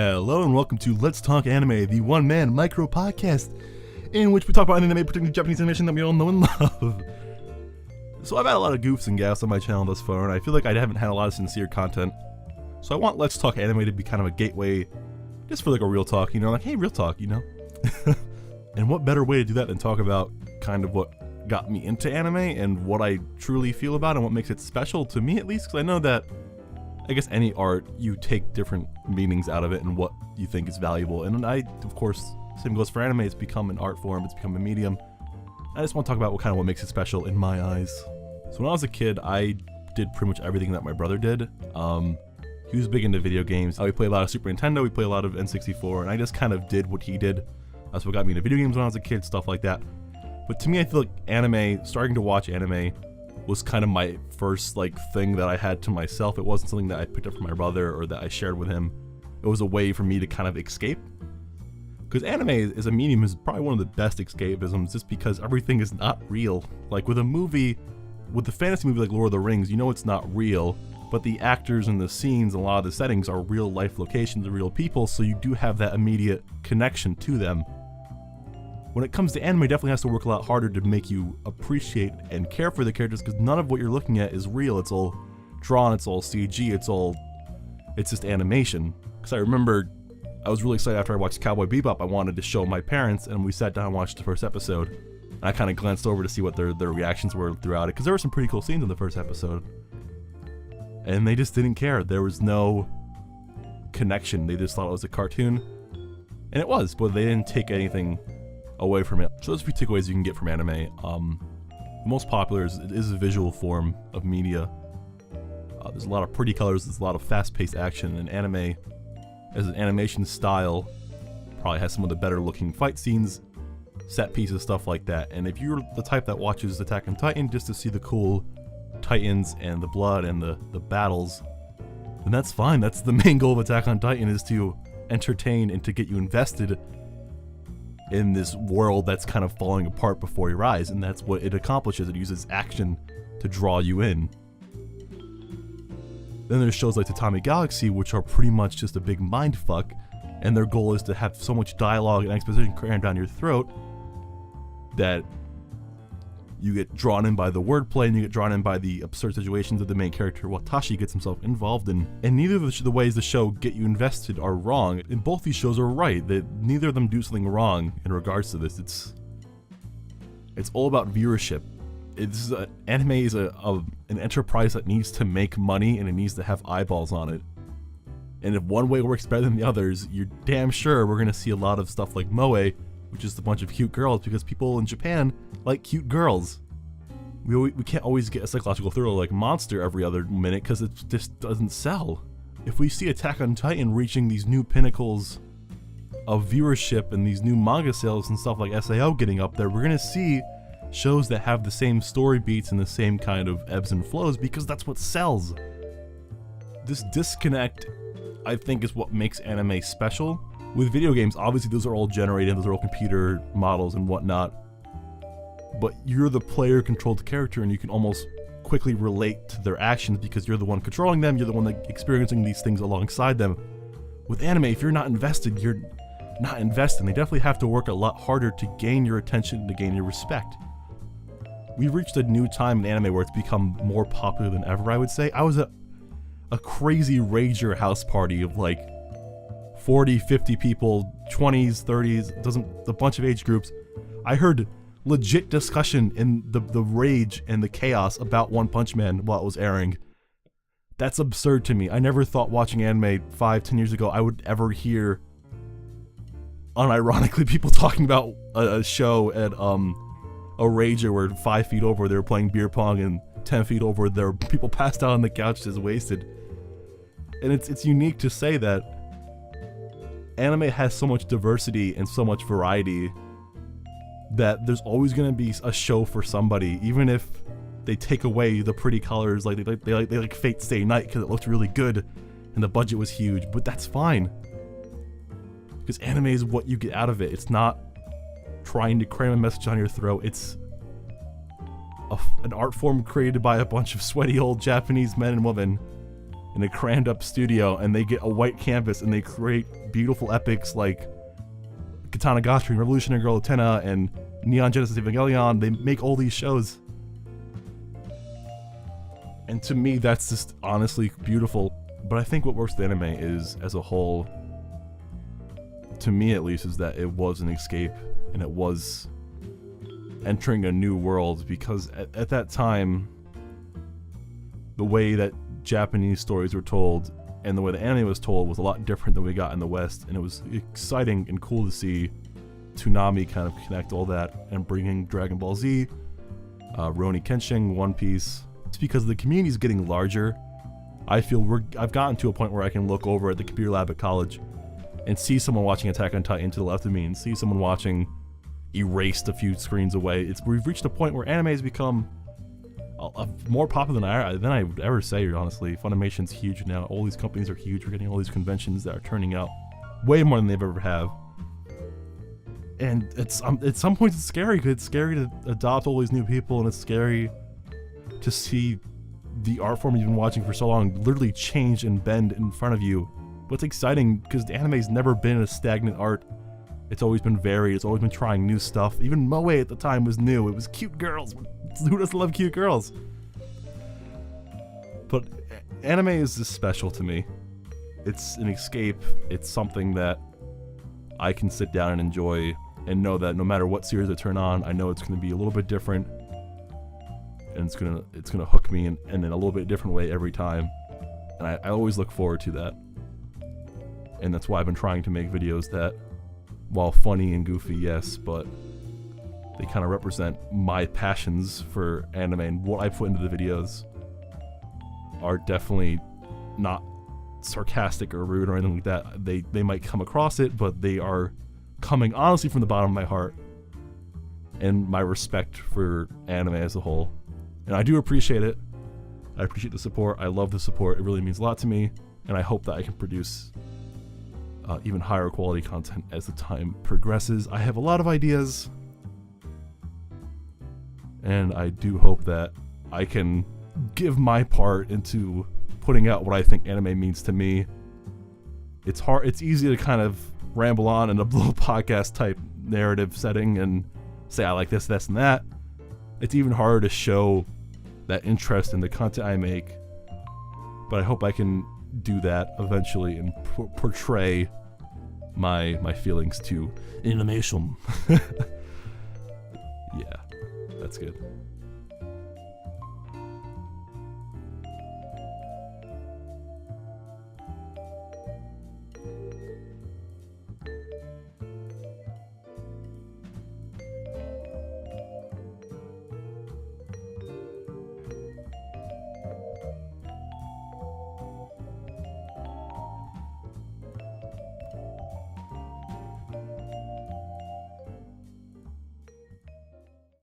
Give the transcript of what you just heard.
Hello and welcome to Let's Talk Anime, the one-man micro podcast in which we talk about anime, particularly Japanese animation that we all know and love. So I've had a lot of goofs and gaffes on my channel thus far, and I feel like I haven't had a lot of sincere content. So I want Let's Talk Anime to be kind of a gateway, just for like a real talk, you know, like, hey, real talk, you know? And what better way to do that than talk about kind of what got me into anime and what I truly feel about it and what makes it special, to me at least, because I know that I guess any art, you take different meanings out of it and what you think is valuable. And I, of course, same goes for anime. It's become an art form. It's become a medium. I just want to talk about what makes it special in my eyes. So when I was a kid, I did pretty much everything that my brother did. He was big into video games. We played a lot of Super Nintendo. We played a lot of N64. And I just kind of did what he did. That's what got me into video games when I was a kid, stuff like that. But to me, I feel like anime, starting to watch anime, was kind of my first thing that I had to myself. It wasn't something that I picked up from my brother or that I shared with him. It was a way for me to kind of escape. Because anime as a medium is probably one of the best escapisms, just because everything is not real. Like with a movie, with a fantasy movie like Lord of the Rings, you know it's not real, but the actors and the scenes and a lot of the settings are real life locations and real people, so you do have that immediate connection to them. When it comes to anime, it definitely has to work a lot harder to make you appreciate and care for the characters, because none of what you're looking at is real. It's all drawn, it's all CG, it's just animation. Because I remember I was really excited after I watched Cowboy Bebop. I wanted to show my parents, and we sat down and watched the first episode. And I kind of glanced over to see what their reactions were throughout it, because there were some pretty cool scenes in the first episode. And they just didn't care. There was no connection. They just thought it was a cartoon. And it was, but they didn't take anything away from it. So there's a few takeaways you can get from anime. The most popular is a visual form of media. There's a lot of pretty colors, there's a lot of fast-paced action, and anime, as an animation style, probably has some of the better looking fight scenes, set pieces, stuff like that. And if you're the type that watches Attack on Titan just to see the cool titans and the blood and the battles, then that's fine. That's the main goal of Attack on Titan, is to entertain and to get you invested in this world that's kind of falling apart before your eyes, and that's what it accomplishes. It uses action to draw you in. Then there's shows like Tatami Galaxy, which are pretty much just a big mindfuck, and their goal is to have so much dialogue and exposition crammed down your throat that you get drawn in by the wordplay and you get drawn in by the absurd situations that the main character Watashi gets himself involved in. And neither of the ways the show get you invested are wrong, and both these shows are right. Neither of them do something wrong in regards to this. It's all about viewership. Anime is an enterprise that needs to make money, and it needs to have eyeballs on it. And if one way works better than the others, you're damn sure we're going to see a lot of stuff like Moe, which is a bunch of cute girls, because people in Japan like cute girls. We can't always get a psychological thriller like Monster every other minute, because it just doesn't sell. If we see Attack on Titan reaching these new pinnacles of viewership and these new manga sales and stuff like SAO getting up there, we're going to see shows that have the same story beats and the same kind of ebbs and flows, because that's what sells. This disconnect, I think, is what makes anime special. With video games, obviously those are all generated, those are all computer models and whatnot, but you're the player-controlled character and you can almost quickly relate to their actions because you're the one controlling them, you're the one experiencing these things alongside them. With anime, if you're not invested, you're not invested. They definitely have to work a lot harder to gain your attention, to gain your respect. We've reached a new time in anime where it's become more popular than ever, I would say. I was at a crazy rager house party of 40, 50 people, 20s, 30s, a bunch of age groups. I heard legit discussion in the rage and the chaos about One Punch Man while it was airing. That's absurd to me. I never thought watching anime 5-10 years ago I would ever hear unironically people talking about a show at a rager where 5 feet over they were playing beer pong and 10 feet over there were people passed out on the couch just wasted. And it's unique to say that anime has so much diversity and so much variety that there's always going to be a show for somebody, even if they take away the pretty colors, they like Fate Stay Night because it looked really good and the budget was huge, but that's fine. Because anime is what you get out of it. It's not trying to cram a message on your throat. It's an art form created by a bunch of sweaty old Japanese men and women in a crammed up studio, and they get a white canvas and they create beautiful epics like Katana Gotri, Revolutionary Girl Utena, and Neon Genesis Evangelion. They make all these shows. And to me, that's just honestly beautiful. But I think what works with anime is, as a whole, to me at least, is that it was an escape, and it was entering a new world, because at that time, the way that Japanese stories were told and the way the anime was told was a lot different than we got in the West, and it was exciting and cool to see Toonami kind of connect all that and bringing Dragon Ball Z, Rurouni Kenshin, One Piece. It's because the community is getting larger. I feel I've gotten to a point where I can look over at the computer lab at college and see someone watching Attack on Titan to the left of me, and see someone watching Erased a few screens away. We've reached a point where anime has become more popular than I would ever say, honestly. Funimation's huge now. All these companies are huge. We're getting all these conventions that are turning out way more than they've ever have. And at some points it's scary, because it's scary to adopt all these new people, and it's scary to see the art form you've been watching for so long literally change and bend in front of you. But it's exciting because the anime's never been a stagnant art. It's always been varied. It's always been trying new stuff. Even Moe at the time was new. It was cute girls. Who doesn't love cute girls? But anime is just special to me. It's an escape. It's something that I can sit down and enjoy, and know that no matter what series I turn on, I know it's going to be a little bit different, and it's gonna hook me in a little bit different way every time. And I always look forward to that. And that's why I've been trying to make videos that, while funny and goofy, yes, but they kind of represent my passions for anime, and what I put into the videos are definitely not sarcastic or rude or anything like that. They might come across it, but they are coming honestly from the bottom of my heart and my respect for anime as a whole. And I do appreciate it. I appreciate the support. I love the support. It really means a lot to me, and I hope that I can produce even higher quality content as the time progresses. I have a lot of ideas, and I do hope that I can give my part into putting out what I think anime means to me. It's hard. It's easy to kind of ramble on in a little podcast type narrative setting and say I like this, this, and that. It's even harder to show that interest in the content I make, but I hope I can do that eventually and portray my feelings to animation. Yeah, that's good.